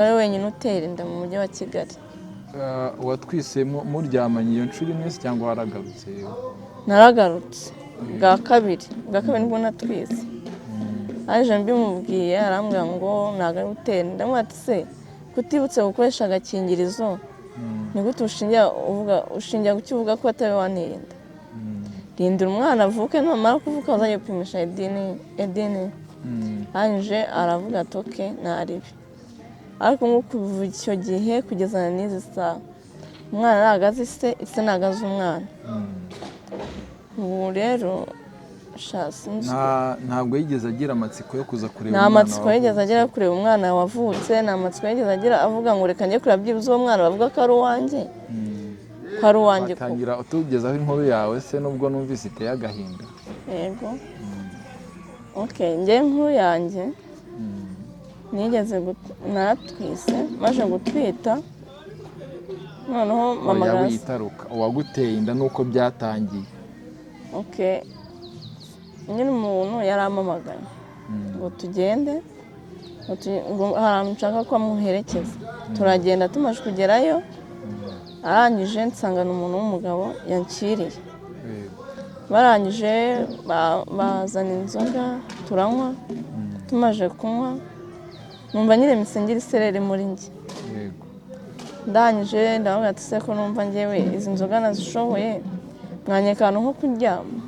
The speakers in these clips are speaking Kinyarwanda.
Ari wenyine utera inda mu mujyi wa Kigali. Watwise muryamanye iyo nshuro imwe cyangwa waragarutse? Naragarutse bwa kabiri nibwo natwise. Aje mbimubwiye arambwira ngo ntago ari gutera inda. Ndamwati se kutibutse gukoresha agakingirizo ni gute ushingiye kukivuga ko atari wanteye inda? Rindira umwana avuke namara kuvuka uzajya gupimisha edini. Anje aravuga ati oke ntaribi. Ariko nko kuva icyo gihe kugeza n'izi saha umwana aragaze ise nagaze umwana. Ubu rero ntabwo yigeze agira amatsiko yo kuza kureba umwana. Nta matsiko yigeze agira kureba umwana wavutse, nta matsiko yigeze agira avuga ngo reka njye kureba byibuze uwo mwana bavuga ko ari uwanjye. Ko ari uwanjye koko. Watangira utugezaho inkuru yawe se nubwo numvise iteye agahinda. Yego. Okay, njye inkuru yanjye nigeze naratwise maje gutwita. Noneho mama yitaruka uwaguteye inda nuko byatangiye. Okay. Nyine umuntu yarampamagaye ngo tugende ahantu nshaka ko amuherekeza. Turagenda tumaze kugerayo arangije nsangana umuntu w'umugabo yanciriye. Barangije bazana inzoga turanywa. Tumaje kunywa numva nyine misengera iserere muri njye. Ndangije ndavuga ati se ko numva njyewe izi nzoga nazishoboye mwanyekana nko kuryama.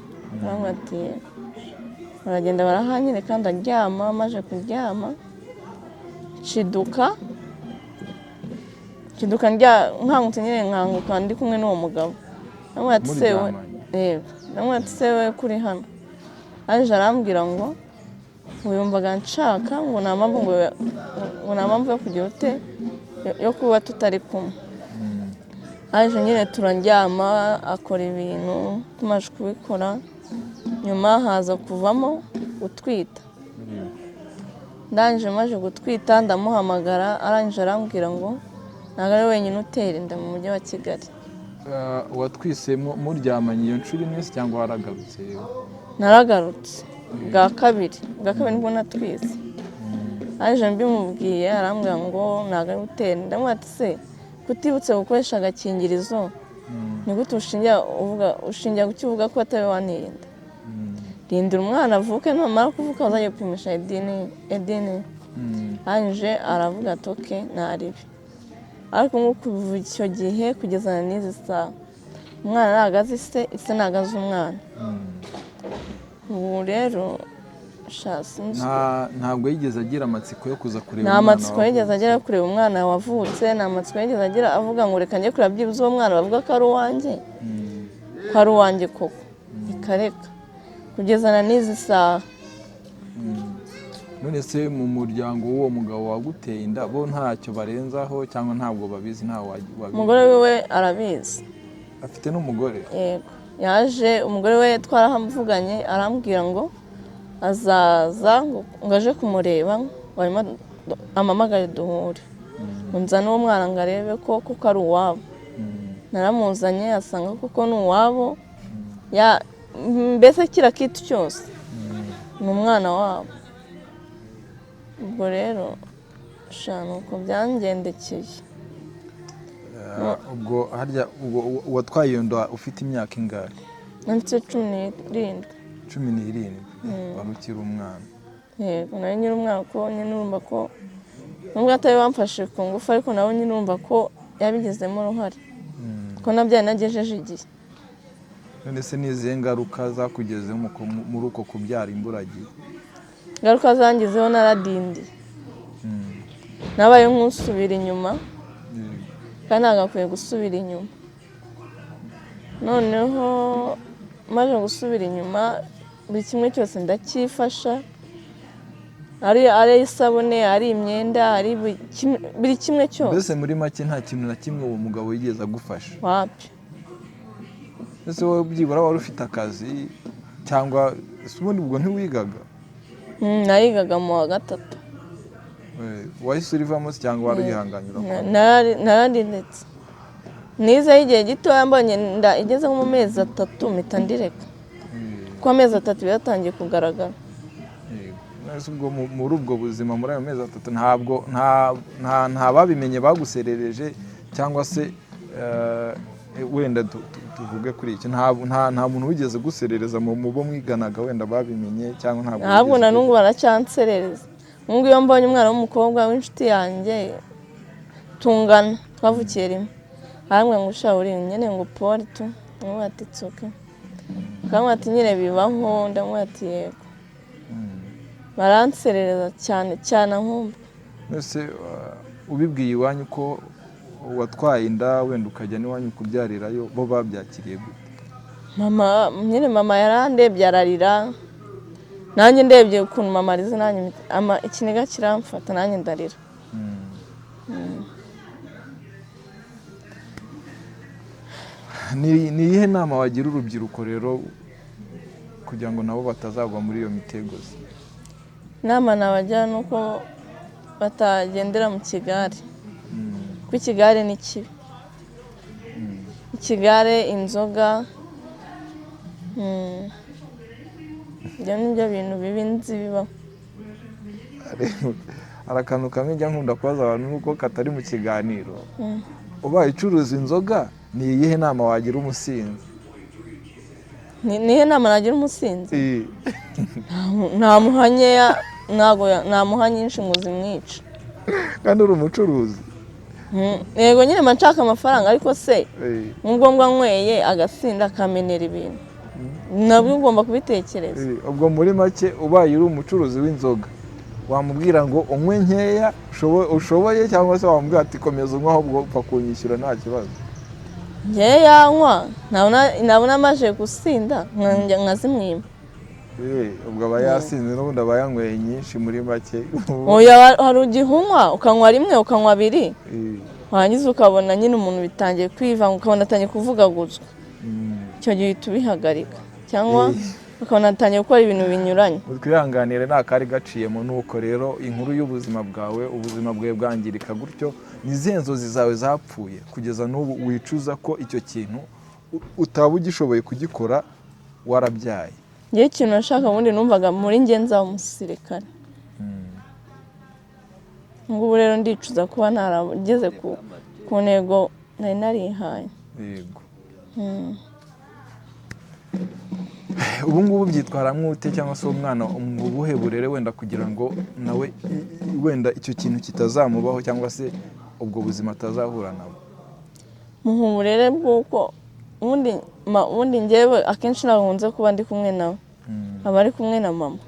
Ndavuga ati baragenda barahanyereka ndaryama. Maje kuryama nshiduka nkangutse nyine nkanguka ndi kumwe n'uwo mugabo. Ndavuga ati se we kuri hano? Aje arambwira ngo wiyumvaga nshaka ngo nta mpamvu yo kugira ute yo kuba tutari kumwe. Aje nyine turaryama akora ibintu tumaze kubikora. Nyuma haza kuvamo gutwita. Ndangije maje gutwita ndamuhamagara arangije arambwira ngo ntabwo ari wenyine utera inda mu mujyi wa Kigali. Watwise muryamanye iyo nshuro imwe cyangwa waragarutse? Naragarutse bwa kabiri nibwo natwise. Aje mbimubwiye arambwira ngo ntago ari gutera inda. Ndamwati se kutibutse gukoresha agakingirizo ni gute ushingiye kukivuga ko atari wanteye inda? Rindira umwana avuke namara kuvuka uzajya gupimisha edini. Anje aravuga ati oke ntaribi. Ariko nko kuva icyo gihe kugeza n'izi saha umwana aragaze ise nagaze umwana. Ubu rero ntabwo yigeze agira amatsiko yo kuza kureba umwana. Nta matsiko yigeze agira kureba umwana wavutse, nta matsiko yigeze agira avuga ngo reka njye kureba byibuze uwo mwana bavuga ko ari uwanjye. Ko ari uwanjye koko. Ikareka kugeza n'izi saha. None se mu muryango w'uwo mugabo waguteye inda bo ntacyo barenzaho cyangwa ntabwo babizi? Umugore wiwe arabizi. Afite n'umugore? Yego. Yaje umugore we twarahamvuganye arambwira ngo azaza ngo aje kumureba warimo amamagare duhure. Unzana uwo mwana ngo arebe ko kuko ari uwabo. Naramuzanye asanga kuko ni uwabo. Mbese kira kitu cyose ni umwana wabo. Ubwo rero nuko byangendekeye. Ubwo harya watwaye iyo nda ufite imyaka ingahe? Mfite 17. 17? Wari ukiri umwana? Yego nari nyiri umwana ko nyine urumva ko nubwo atari wamfashe ku ngufu ariko nawe nyine urumva ko yabigizemo uruhare ko nabyaye nagejeje igihe. None se n'izihe ngaruka zakugezeho muri uko kubyara imburagihe? Ingaruka zangizeho naradindi. Nabaye nk'usubira inyuma kandi nagakwiye gusubira inyuma. Noneho maze gusubira inyuma buri kimwe cyose ndacyifasha. Ari isabune, ari imyenda, ari buri kimwe cyose. Mbese muri make nta kintu na kimwe uwo mugabo yigeze agufasha? Wapi. Ese wowe byibura wari ufite akazi cyangwa ubundi ubwo ntiwigaga? Nayigaga mu wa gatatu. Wahise urivamo cyangwa wari uyihanganyura? Narandindetse. Nizeho igihe gitoya mbonye inda igeze nko mu mezi 3 mpita ndireka. Kuko amezi 3 byatangiye kugaragara. ubwo muri ubwo buzima muri ayo mezi 3 ntabwo nta babimenye baguserereje cyangwa se wenda tuvuge kuri iki nta muntu wigeze guserereza mu bo mwiganaga wenda babimenye cyangwa ntabwo na nungu baracyanserereza nungu iyo mbonye umwana w'umukobwa w'inshuti yanjye tungana twavukiye rimwe hamwe ngo ushawuri nyene ngo Paul tu ngo atitsoke kamwe ati nyine bibaho ndamwe ati yego baranserereza cyane cyane nkumva ese ubibwiye iwanyu ko watwaye inda wenda ukajya n'iwanyu kubyarirayo bo babyakiriye gute? Mama yarandebye ararira nanjye ndebye ukuntu mama arize nanjye ikiniga kiramfata nanjye ndarira. Ni ihe nama wagira urubyiruko rero kugira ngo nabo batazagwa muri iyo mitego? Nama nabagira nuko batagendera mu kigare. Kuko ikigare ni kibi. Ikigare, inzoga, ibyo nibyo bintu bibi nzi bibaho. Arakantu kamwe njya nkunda kubaza abantu nuko katari mu kiganiro. Ubaye ucuruza inzoga ni iyihe nama wagira umusinzi? Nihe nama nagira umusinzi? Nta muhanyeya nta muhanyinshi ngo zimwice. Kandi uri umucuruzi? Yego nyine manshaka amafaranga ariko se ngombwa nyweye agasinda akamenera ibintu. Nabwo ugomba kubitekereza. Ubwo muri make ubaye uri umucuruzi w'inzoga wamubwira ngo unywe nkeya ushoboye cyangwa se wamubwira ati komeza unywa ahubwo upfa kunyishyura nta kibazo? Ngewe yanywa nabona amaze gusinda nkazimwima. Ubwo aba yasinze n'ubundi aba yanyweye nyinshi muri make. Oya hari ugihunywa ukanywa rimwe ukanywa abiri wangiza ukabona nyine umuntu bitangiye kwivanga ukabona atangiye kuvugaguzwa. Icyo gihe tubihagarika cyangwa ukabona atangiye gukora ibintu binyuranye. Twihanganire nta kari gaciyemo nuko rero inkuru y'ubuzima bwawe ubuzima bwawe bwangirika gutyo nizihe nzozi zawe zapfuye kugeza n'ubu wicuza ko icyo kintu utaba ugishoboye kugikora warabyaye? Ngiye ikintu nashaka ubundi numvaga muri nge nzaba umusirikare. Ngubu rero ndicuza kuba narageze ku ntego nari narihaye. Yego. Ubu ngubu byitwaramwe ute cyangwa se umwana ubuhe burere wenda kugira ngo nawe wenda icyo kintu kitazamubaho cyangwa se ubwo buzima atazahura nabo? Muha uburere bw'uko ubundi ngewe akenshi nabunze kuba ndi kumwe nawe aba ari kumwe na mama.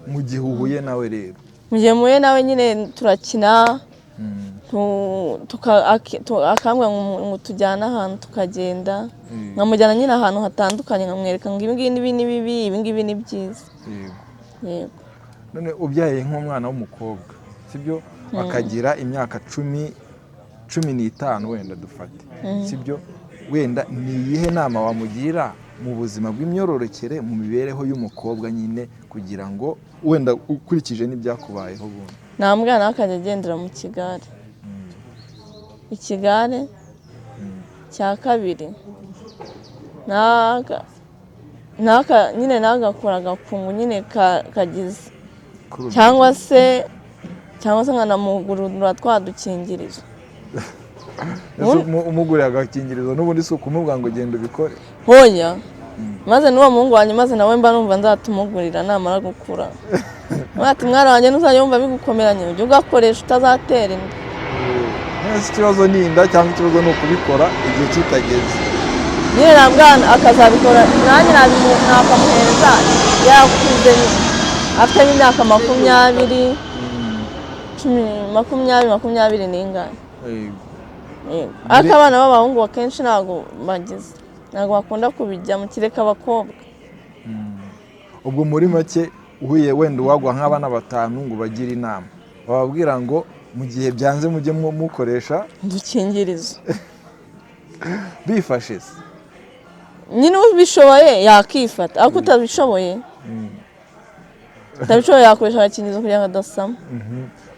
Mu gihe uhuye nawe rero? Mu gihe muhuye nawe nyine turakina akambwa ngo tujyana ahantu tukagenda nkamujyana nyine ahantu hatandukanye nkamwereka ngo ibi ngibi ni bibi ibi ngibi ni byiza. Yego. None ubyaye nk'umwana w'umukobwa sibyo akagira imyaka 15 wenda dufate sibyo wenda ni iyihe nama wamugira mu buzima bw'imyororokere mu mibereho y'umukobwa nyine kugira ngo wenda ukurikije n'ibyakubayeho bundi? Nta mwana akajya agendera mu kigare. Ikigare cya kabiri nyine nagakora agakungu nyine kagize cyangwa se nkanamugurura twadukingirizo. Umugurira agakingirizo n'ubundi si ukumubwira ngo genda ubikore? Hoya maze n'uwo muhungu wanjye maze nawe mba numva nzatumugurira namara gukura. Mwati mwana wanjye ntuzajya wumva bigukomeranye ujye ugakoresha utazatera inda. Ikibazo ni inda cyangwa ikibazo ni ukubikora igihe kitageze? Nyine nabwana akazabikora nanjye nakamuhereza yakuze afite imyaka 20 makumyabiri n'ingana. Ariko abana b'abahungu akenshi ntabwo bagize ntabwo bakunda kubijya mu kireka abakobwa. Ubwo muri make uhuye wenda uwagwa nk'abana 5 ngo bagire inama bababwira ngo mu gihe byanze mujye mukoresha udukingirizo bifashe se? Nyine ubishoboye yakifata ariko utabishoboye yakoresha agakingirizo kugira ngo adasama.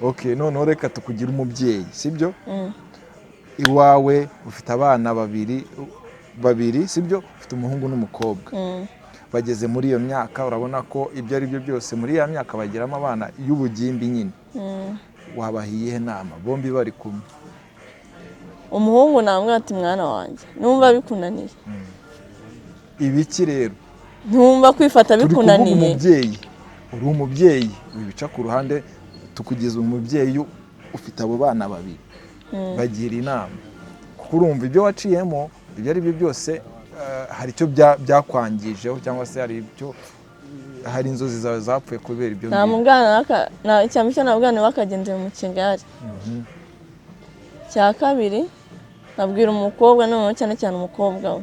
Okay, none reka tukugira umubyeyi sibyo? Iwawe ufite abana babiri sibyo? Ufite umuhungu n'umukobwa. bageze muri iyo myaka, urabona ko ibyo ari byo byose muri ya myaka bagiramo abana y'ubugimbi nyine. Wabahiye inama bombi bari kumwe? Umuhungu namwe ati mwana wanjye numva bikunaniye. Ibiki rero? Ntumva kwifata bikunaniye. Umubyeyi, uri umubyeyi wibica ku ruhande, tukugize umubyeyi ufite abo bana babiri. Bagira inama kuko urumva ibyo waciyemo ibyo ari byo byose, hari icyo byakwangijeho cyangwa se hari inzozi zawe zapfuye kubera ibyo. Nta mugana cyangwa icyo nabwana bakagendera mu Kigali. Cya kabiri nabwira umukobwa, noneho cyane cyane umukobwa we.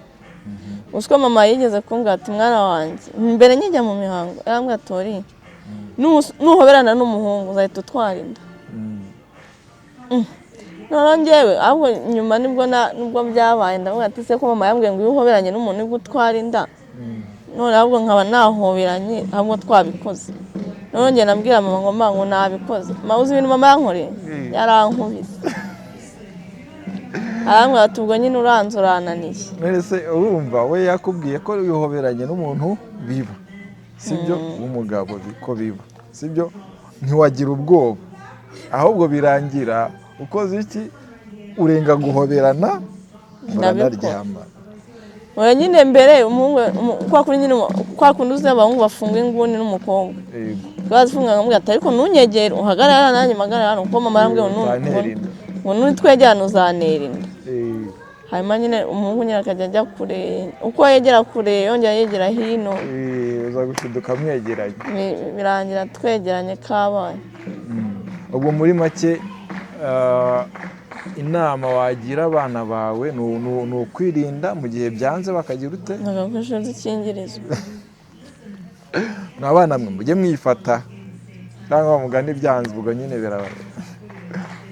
Usiko mama yigeze kumbwira ati mwana wanjye mbere njya mu mihango yarambwira ati nuhoberana n'umuhungu uzahita utwara inda. Noneho njyewe ahubwo nyuma nibwo byabaye ndavuga ati se ko mama yambwiye ngo iyo uhoberanye n'umuntu nibwo utwara inda, none ahubwo nkaba nahoberanye ahubwo twabikoze. Noneho njye nabwira mama ngo nabikoze. Mama uzi ibintu mama yankoreye? Yarankubise. Arambwira ati ubwo nyine uranze urananiye. Mbese urumva we yakubwiye ko uhoberanye n'umuntu biba, sibyo? W'umugabo ko biba, sibyo? Ntiwagira ubwoba, ahubwo birangira ukoze iki? Urenga guhoberana uranaryama. Oya nyine mbere umuhungu kwa kundi uzi abahungu bafunga inguni n'umukobwa. Bazifunga ngamubwira ati ariko ntunyegere uhagarara nanjye magarara hano kuko mama arambwira ngo nutwejyana uzantera inda. Hanyuma nyine umuhungu nyine akajya ajya kure, uko yegera kure yongera yegera hino, uza gushiduka mwegeranye, birangira twegeranye kabaye. Ubwo muri make inama wagira abana bawe ni ukwirinda mu gihe byanze bakagira ute? Bagakoresha udukingirizo. N'abana mwe mujye mwifata cyangwa bamugane byanze ubwo nyine biraba.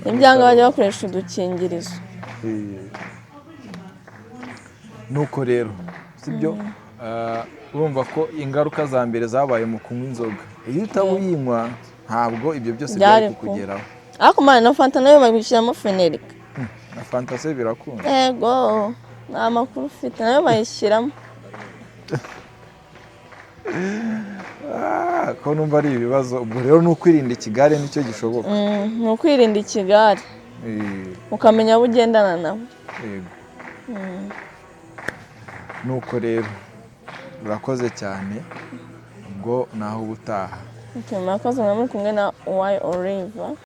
Ibyanga bajya bakoresha udukingirizo. Nuko rero sibyo, urumva ko ingaruka za mbere zabaye mu kunywa inzoga. Iyo utabuyinywa ntabwo ibyo byose byari kukugeraho. Ariko mwana na fanta nayo bayishyiramo fenerika. Na fanta se birakunda? Yego, nta makuru ufite nayo bayishyiramo. Ko numva ari ibibazo. Ubwo rero ni ukwirinda ikigare nicyo gishoboka. Ni ukwirinda ikigare ukamenya abo ugendana nabo. Nuko rero urakoze cyane, ubwo naho ubutaha. Murakoze muri kumwe na Uwayo Oliva.